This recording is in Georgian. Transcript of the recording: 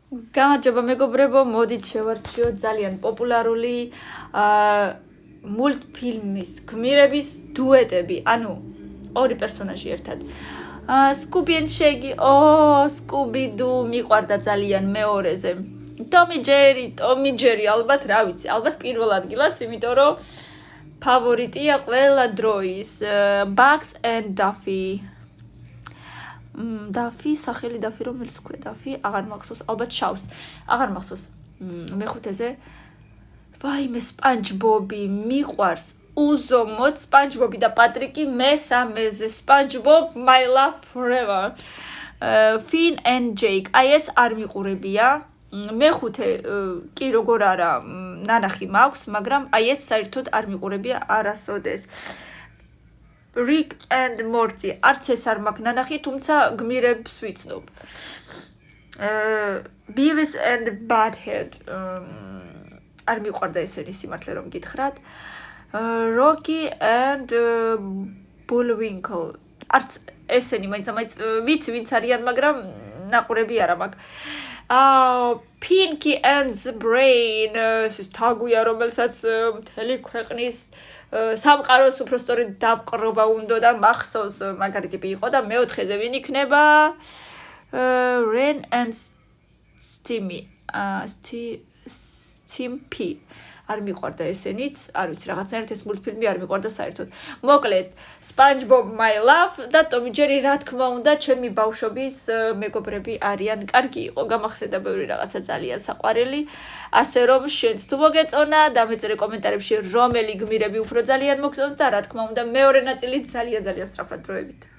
გამარჯობა მეგობრებო, მოდით შევარჩიოთ ძალიან პოპულარული მულტფილმის გმირების დუეტები, ანუ ორი პერსონაჟი ერთად. სკუბი and შეგი, სკუბი დუ მიყვარდა ძალიან მეორეზე. ტომი ჯერი ალბათ რა ვიცი, ალბათ პირველ ადგილას, იმიტომ რომ ფავორიტია ყველა დროის. Bugs and Daffy. დაფი, სახელი დაფი რომელიც ქვია დაფი, აღარ მახსოვს, ალბათ შავს, აღარ მახსოვს. მეხუთეზე ვაიმე სპანჯბობი მიყვარს უზომოდ სპანჯბობი და პატრიკი მესამეზე სპანჯბობ my love forever. Finn and Jake, აი ეს არ მიყურებია. მეხუთე კი როგორ არა ნანახი მაქვს, მაგრამ აი ეს საერთოდ არ მიყურებია არასოდეს. Rick and Morty, არც ეს არ მაქვს ნანახი, თუმცა გმირებს ვიცნობ. Beavis and Butthead, არ მიყვარდა ესენი სიმართლე რომ გითხრათ. Rocky and Bullwinkle, არც ესენი მაინც ვიცი ვინც არიან, მაგრამ ნაყურები არა მაქვს. Pinky and the Brain, ეს თაგვია რომელსაც მთელი ქვეყნის სამყაროს უფრო სწორედ დაპყრობა უნდა და მახსოვს მაგარი ტიპი იყო და მეოთხეზე ვინ იქნება? Ren and Stimpy. არ მიყვარდა ესენიც, არ ვიცი, რაღაცნაირად ეს მულტფილმი არ მიყვარდა საერთოდ. მოკლედ, SpongeBob my love და Tom Jerry რა თქმა უნდა, ჩემი ბავშვობის მეგობრები არიან. კარგი იყო, გამახსენდა ბევრი რაღაცა ძალიან საყვარელი. ასე რომ შენც თუ მოგეწონა, დამეწერე კომენტარებში რომელი გმირები უფრო ძალიან მოგწონს და რა თქმა უნდა, მეორე ნაწილი ძალიან სწრაფად დროებით.